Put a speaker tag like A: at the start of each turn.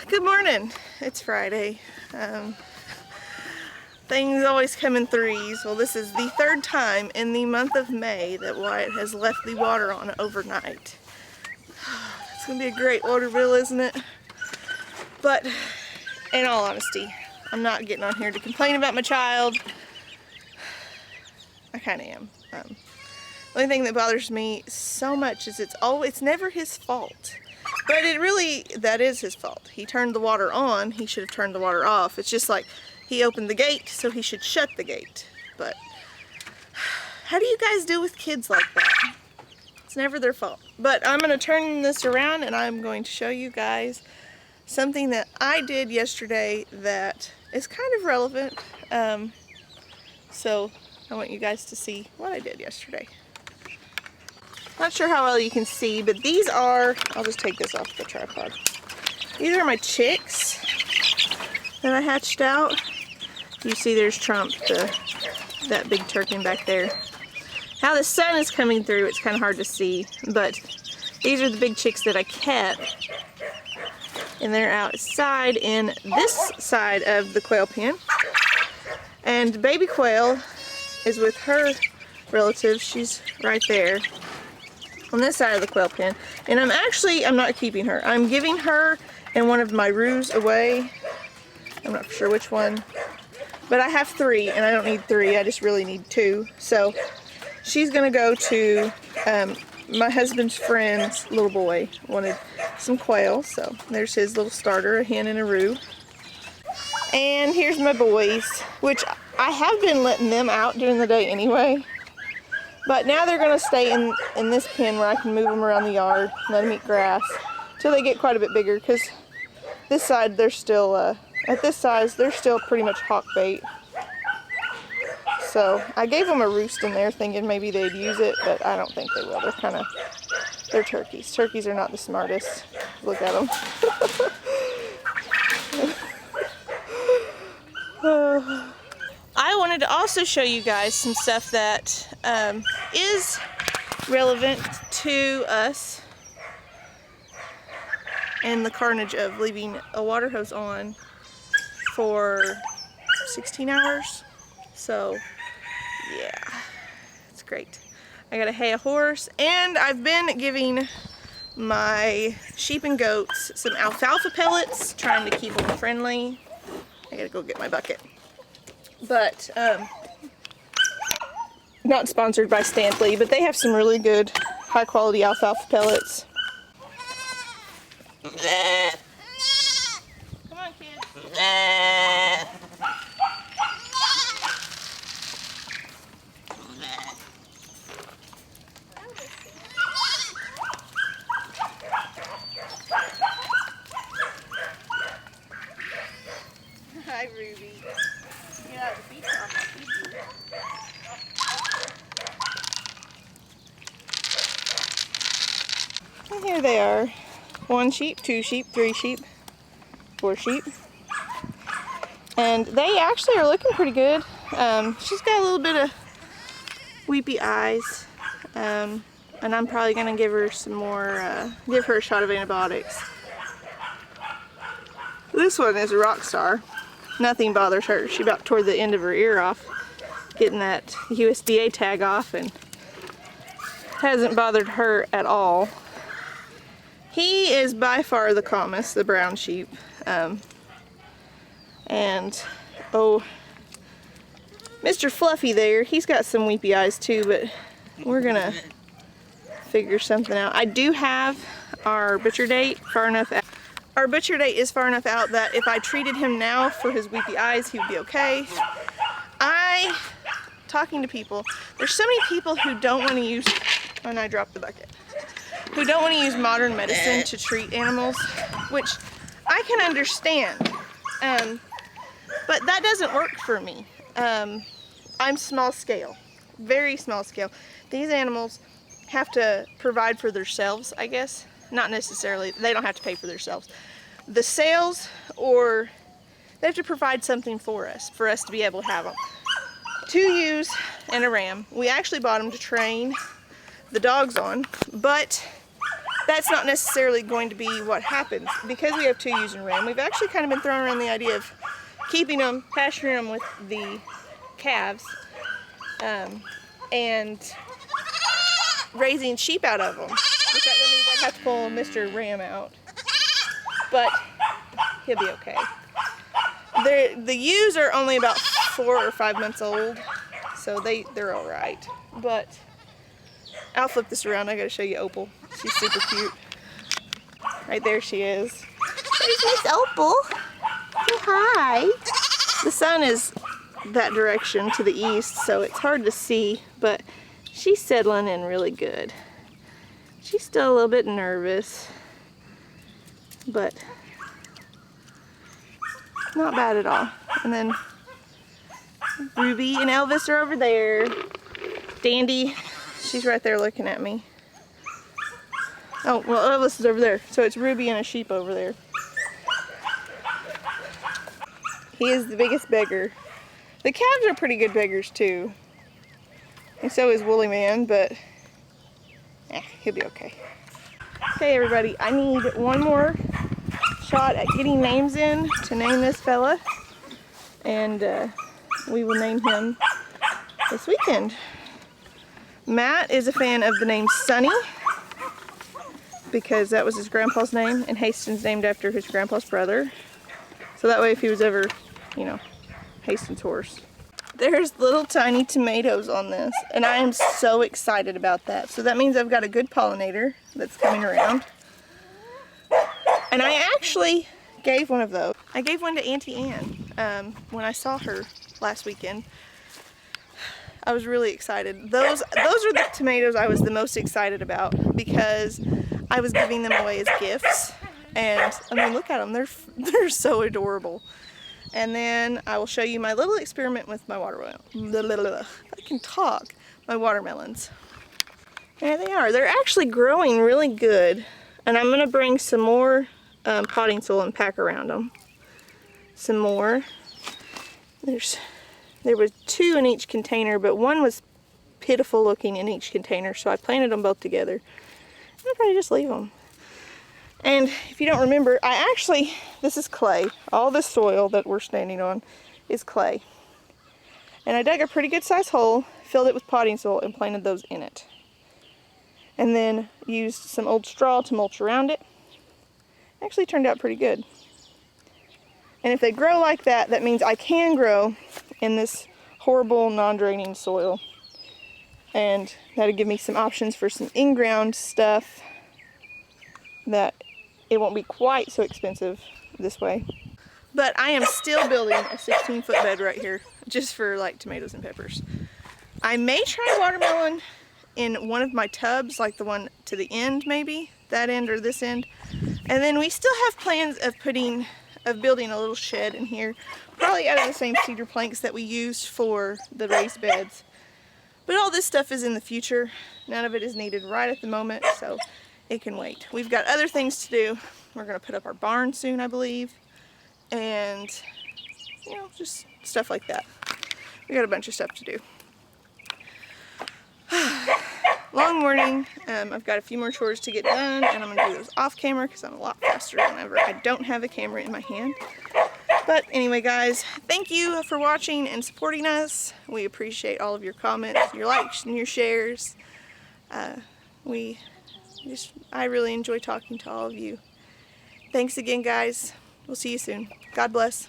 A: Good morning. It's Friday. Things always come in threes. Well, this is the third time in the month of May that Wyatt has left the water on overnight. It's going to be a great water bill, isn't it? But in all honesty, I'm not getting on here to complain about my child. I kind of am. The only thing that bothers me so much is it's never his fault. But that is his fault. He turned the water on, he should have turned the water off. It's just like he opened the gate, so he should shut the gate. But how do you guys deal with kids like that? It's never their fault. But I'm going to turn this around and I'm going to show you guys something that I did yesterday that is kind of relevant. So I want you guys to see what I did yesterday. Not sure how well you can see, but these are, I'll just take this off the tripod. These are my chicks that I hatched out. You see there's Trump, that big turkey back there. How the sun is coming through, it's kind of hard to see, but these are the big chicks that I kept. And they're outside in this side of the quail pen. And baby quail is with her relative. She's right there on this side of the quail pen. And I'm not keeping her. I'm giving her and one of my roos away. I'm not sure which one. But I have 3 and I don't need 3. I just really need 2. So she's gonna go to my husband's friend's little boy. Wanted some quail, so there's his little starter, a hen and a roo. And here's my boys, which I have been letting them out during the day anyway. But now they're going to stay in this pen where I can move them around the yard, let them eat grass, till they get quite a bit bigger, because this side they're still, at this size, they're still pretty much hawk bait. So I gave them a roost in there thinking maybe they'd use it, but I don't think they will. They're turkeys. Turkeys are not the smartest. Look at them. I wanted to also show you guys some stuff that is relevant to us and the carnage of leaving a water hose on for 16 hours. So yeah, it's great. I gotta hay a horse, and I've been giving my sheep and goats some alfalfa pellets, trying to keep them friendly. I gotta go get my bucket. But not sponsored by Stampley, but they have some really good high quality alfalfa pellets. Come on, kids. Hi, Ruby. Get out of the beach off, I'll feed you. And here they are. 1 sheep, 2 sheep, 3 sheep, 4 sheep. And they actually are looking pretty good. She's got a little bit of weepy eyes. And I'm probably gonna give her some more, give her a shot of antibiotics. This one is a rock star. Nothing bothers her. She about tore the end of her ear off getting that USDA tag off, and hasn't bothered her at all. He is by far the calmest, the brown sheep. And oh, Mr. Fluffy there, he's got some weepy eyes too, but we're gonna figure something out. I do have our butcher date far enough out. Our butcher date is far enough out that if I treated him now for his weepy eyes, he would be okay. Talking to people, there's so many people who don't want to use, and I dropped the bucket, who don't want to use modern medicine to treat animals, which I can understand, but that doesn't work for me. I'm small scale, very small scale. These animals have to provide for themselves, I guess. Not necessarily, they don't have to pay for themselves. The sales, or they have to provide something for us to be able to have them. 2 ewes and a ram. We actually bought them to train the dogs on, but that's not necessarily going to be what happens. Because we have 2 ewes and ram, we've actually kind of been throwing around the idea of keeping them, pasturing them with the calves, and raising sheep out of them. Which that means I'd have to pull Mr. Ram out. But he'll be okay. The ewes are only about 4 or 5 months old, so they're all right. But I'll flip this around. I gotta show you Opal. She's super cute. Right there she is. There's Miss Opal. Say hi. The sun is that direction to the east, so it's hard to see, but she's settling in really good. She's still a little bit nervous, but not bad at all. And then Ruby and Elvis are over there. Dandy, she's right there looking at me. Oh, well, Elvis is over there. So it's Ruby and a sheep over there. He is the biggest beggar. The calves are pretty good beggars too. And so is Woolly Man, but he'll be okay. Okay, everybody, I need one more shot at getting names in to name this fella. And we will name him this weekend. Matt is a fan of the name Sonny, because that was his grandpa's name, and Hastings named after his grandpa's brother. So that way if he was ever, you know, Hastings' horse. There's little tiny tomatoes on this, and I am so excited about that. So that means I've got a good pollinator that's coming around. And I actually gave one of those. I gave one to Auntie Ann when I saw her last weekend. I was really excited. Those are the tomatoes I was the most excited about, because I was giving them away as gifts. And I mean, look at them, they're so adorable. And then I will show you my little experiment with my watermelon. I can talk. My watermelons. There they are. They're actually growing really good. And I'm going to bring some more potting soil and pack around them. Some more. There was 2 in each container, but one was pitiful looking in each container, so I planted them both together. I'll probably just leave them. And if you don't remember, this is clay. All the soil that we're standing on is clay. And I dug a pretty good sized hole, filled it with potting soil, and planted those in it. And then used some old straw to mulch around it. Actually turned out pretty good. And if they grow like that, that means I can grow in this horrible non-draining soil. And that'll give me some options for some in-ground stuff that it won't be quite so expensive this way. But I am still building a 16-foot bed right here, just for like tomatoes and peppers. I may try watermelon in one of my tubs, like the one to the end maybe, that end or this end. And then we still have plans of building a little shed in here, probably out of the same cedar planks that we used for the raised beds. But all this stuff is in the future. None of it is needed right at the moment, so it can wait. We've got other things to do. We're going to put up our barn soon, I believe. And, you know, just stuff like that. We got a bunch of stuff to do. Long morning. I've got a few more chores to get done, and I'm going to do those off camera because I'm a lot faster whenever I don't have a camera in my hand. But anyway, guys, thank you for watching and supporting us. We appreciate all of your comments, your likes, and your shares. I really enjoy talking to all of you. Thanks again, guys. We'll see you soon. God bless.